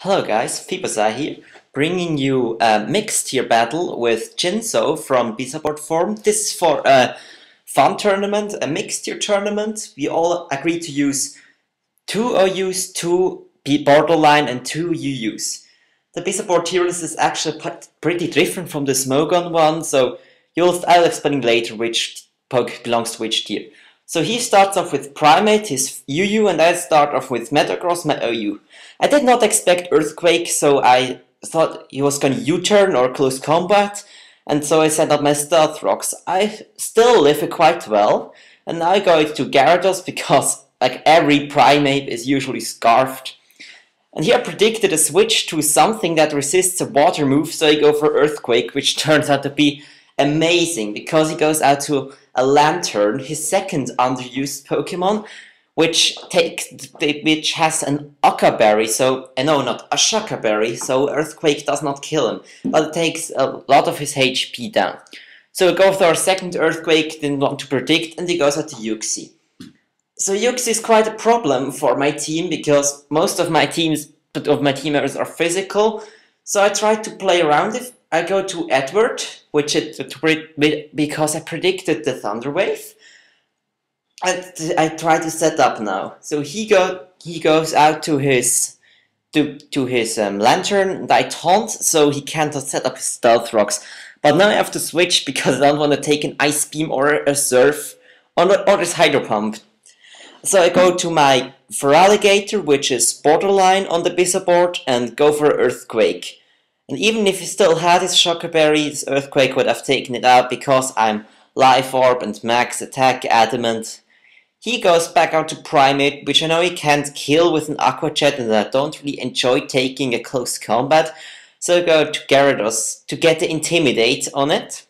Hello guys, FiboSai here, bringing you a mixed tier battle with Jinzoo from Bisaboard form. This is for a fun tournament, a mixed tier tournament. We all agreed to use 2 OUs, 2 borderline and 2 UUs. The Bisaboard tier list is actually pretty different from the Smogon one, so I'll explain later which Poke belongs to which tier. So he starts off with Primeape, his UU, and I start off with Metagross, my OU. I did not expect Earthquake, so I thought he was going to U-turn or close combat, and so I set up my Stealth Rocks. I still live it quite well, and now I go to Gyarados because like every Primeape is usually scarfed. And here I predicted a switch to something that resists a water move, so I go for Earthquake, which turns out to be amazing because he goes out to a Lanturn, his second underused Pokemon, which has an Uxie berry, so no, not a Shaka berry, so Earthquake does not kill him, but it takes a lot of his HP down. So we go for our second Earthquake, didn't want to predict, and he goes out to Uxie. So Uxie is quite a problem for my team because most of my teammates are physical, so I try to play around it. I go to Edward, because I predicted the Thunder Wave. I try to set up now. So he goes out to his Lanturn, and I taunt, so he can't set up his Stealth Rocks. But now I have to switch because I don't want to take an Ice Beam or a Surf or this Hydro Pump. So I go to my Feraligator, which is borderline on the Bisaboard, and go for Earthquake. And even if he still had his Shocker Berry, his Earthquake would have taken it out because I'm Life Orb and Max Attack Adamant. He goes back out to Primeape, which I know he can't kill with an Aqua Jet, and I don't really enjoy taking a close combat. So I go to Gyarados to get the Intimidate on it,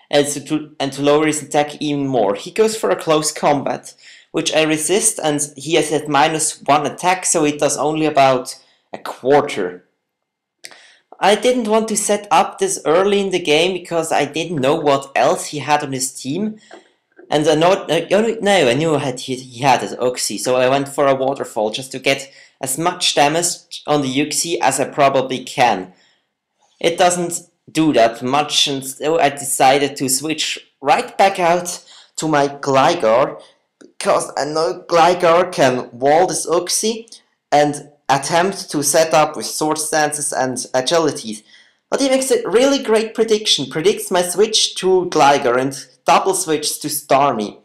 and to lower his attack even more. He goes for a close combat, which I resist, and he has at -1 attack, so it does only about a quarter. I didn't want to set up this early in the game because I didn't know what else he had on his team. And I knew he had his Uxie, so I went for a Waterfall just to get as much damage on the Uxie as I probably can. It doesn't do that much, and so I decided to switch right back out to my Gligar, because I know Gligar can wall this Uxie and attempt to set up with Sword Stances and Agilities. But he makes a really great prediction, predicts my switch to Gligar and double switches to Starmie.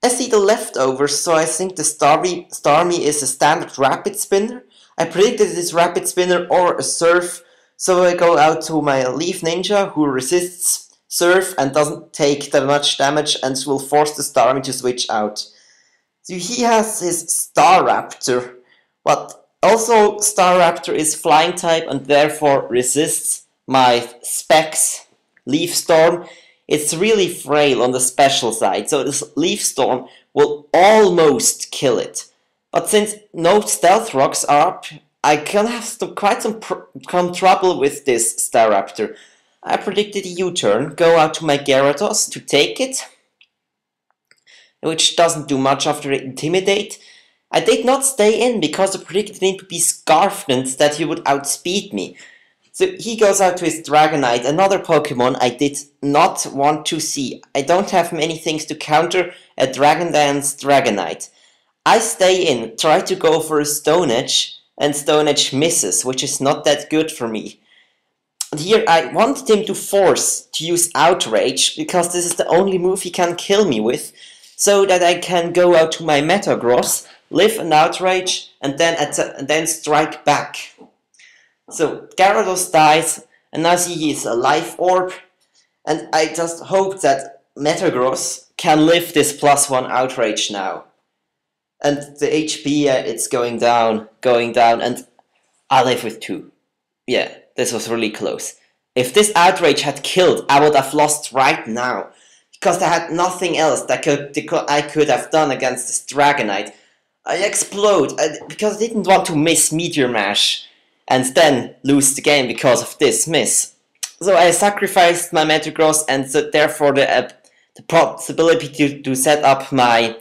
I see the leftovers, so I think the Starmie is a standard Rapid Spinner. I predicted this Rapid Spinner or a Surf, so I go out to my Leaf Ninja, who resists Surf and doesn't take that much damage and will force the Starmie to switch out. So he has his Staraptor, but also Staraptor is Flying type and therefore resists my Specs Leaf Storm. It's really frail on the special side, so this Leaf Storm will almost kill it. But since no Stealth Rocks are up, I can have quite some trouble with this Staraptor. I predicted a U-turn, go out to my Gyarados to take it, which doesn't do much after Intimidate. I did not stay in because I predicted him to be Scarfed and that he would outspeed me. So he goes out to his Dragonite, another Pokemon I did not want to see. I don't have many things to counter a Dragon Dance Dragonite. I stay in, try to go for a Stone Edge, and Stone Edge misses, which is not that good for me. And here I wanted him to force to use Outrage, because this is the only move he can kill me with, so that I can go out to my Metagross, live an Outrage, and then strike back. So Gyarados dies, and now he is a Life Orb, and I just hope that Metagross can live this +1 Outrage now. And the HP, it's going down, and I live with 2. Yeah, this was really close. If this Outrage had killed, I would have lost right now, because I had nothing else that I could have done against this Dragonite. I explode, because I didn't want to miss Meteor Mash, and then lose the game because of this miss. So I sacrificed my Metagross, and so therefore the possibility to set up my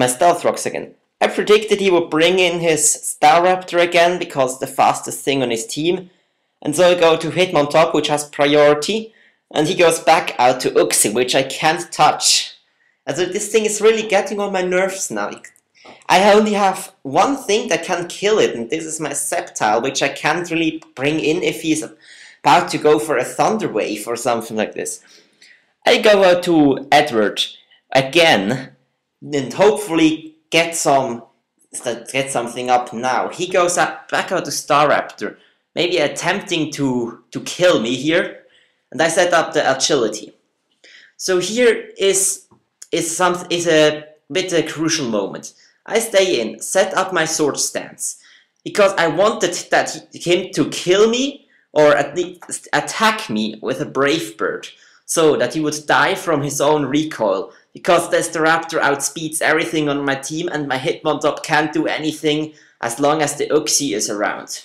Stealth Rocks again. I predicted he would bring in his Staraptor again because the fastest thing on his team. And so I go to Hitmontop, which has priority. And he goes back out to Uxie, which I can't touch. And so this thing is really getting on my nerves now. I only have one thing that can kill it, and this is my Sceptile, which I can't really bring in if he's about to go for a Thunder Wave or something like this. I go out to Edward again, and hopefully get something up now. He goes back out to Staraptor, maybe attempting to kill me here, and I set up the agility. So here is a bit a crucial moment. I stay in, set up my sword stance, because I wanted him to kill me or at least attack me with a Brave Bird, so that he would die from his own recoil, because the Staraptor outspeeds everything on my team and my Hitmontop can't do anything as long as the Uxie is around.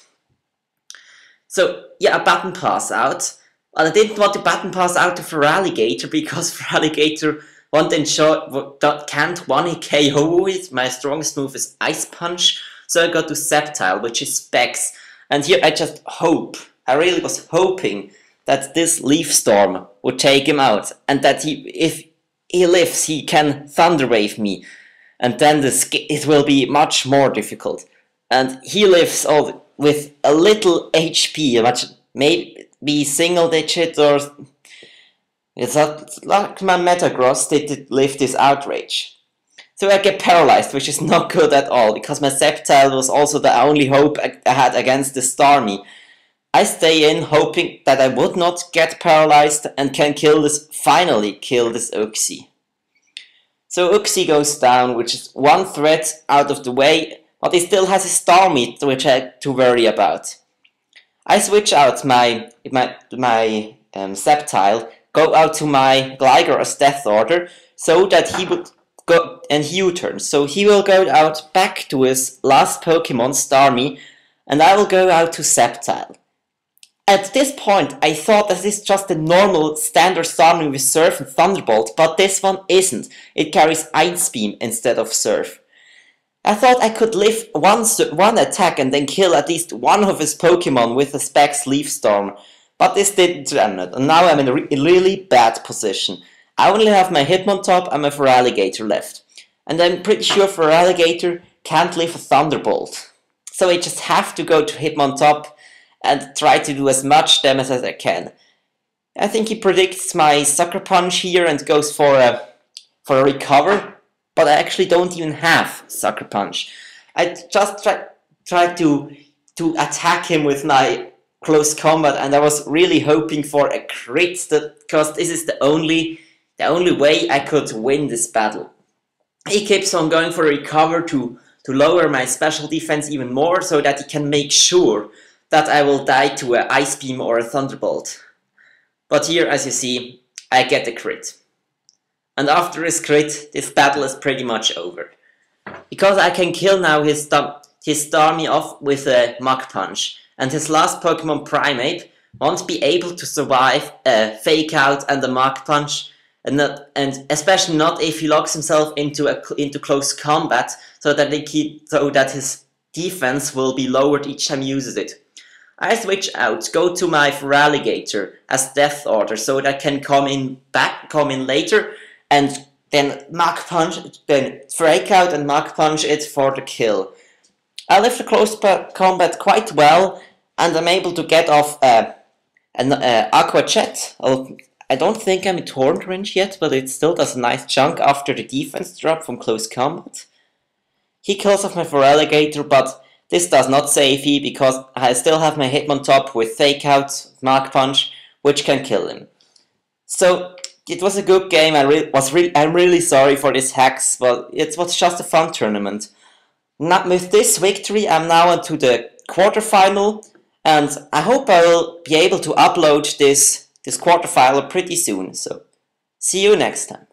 So yeah, a button pass out. Well, I didn't want to button pass out to Feraligator because Feraligator can't 1-hit KO with. My strongest move is Ice Punch, so I got to Sceptile, which is Specs. And here I just I really was hoping that this Leaf Storm would take him out, and that if he lives, he can Thunder Wave me, and then it will be much more difficult. And he lives with a little HP, maybe single digit, or it's not like my Metagross did live this outrage. So I get paralyzed, which is not good at all, because my Sceptile was also the only hope I had against the Starmie. I stay in, hoping that I would not get paralyzed and can finally kill this Uxie. So Uxie goes down, which is one threat out of the way, but he still has his Starmie, which I had to worry about. I switch out my Sceptile, go out to my Gligar as Death Order, so that he would go and U-turn. So he will go out back to his last Pokemon, Starmie, and I will go out to Sceptile. At this point, I thought that this is just a normal standard Starmie with Surf and Thunderbolt, but this one isn't. It carries Ice Beam instead of Surf. I thought I could live one attack and then kill at least one of his Pokemon with a Specs Leaf Storm, but this didn't happen, and now I'm in a really bad position. I only have my Hitmontop and my Feraligator left, and I'm pretty sure Feraligator can't live a Thunderbolt. So I just have to go to Hitmontop and try to do as much damage as I can. I think he predicts my Sucker Punch here and goes for a recover, but I actually don't even have Sucker Punch. I just tried to attack him with my close combat, and I was really hoping for a crit, because this is the only way I could win this battle. He keeps on going for a recover to lower my special defense even more, so that he can make sure that I will die to an Ice Beam or a Thunderbolt. But here, as you see, I get a crit. And after his crit, this battle is pretty much over. Because I can kill now his Starmie off with a Mach Punch, and his last Pokemon, Primeape, won't be able to survive a Fake Out and a Mach Punch, and especially not if he locks himself into close combat, so that his defense will be lowered each time he uses it. I switch out, go to my Feraligator as Death Order, so that I can come in later, and then Mach Punch, then Fake Out and Mach Punch it for the kill. I live the close combat quite well, and I'm able to get off an Aqua Jet. I don't think I'm in Torrent range yet, but it still does a nice chunk after the defense drop from close combat. He kills off my Feraligator, but this does not save me, because I still have my Hitmontop with Fake Out, Mach Punch, which can kill him. So it was a good game. I'm really sorry for this hacks, but it was just a fun tournament. Now, with this victory, I'm now onto the quarterfinal, and I hope I will be able to upload this quarterfinal pretty soon. So see you next time.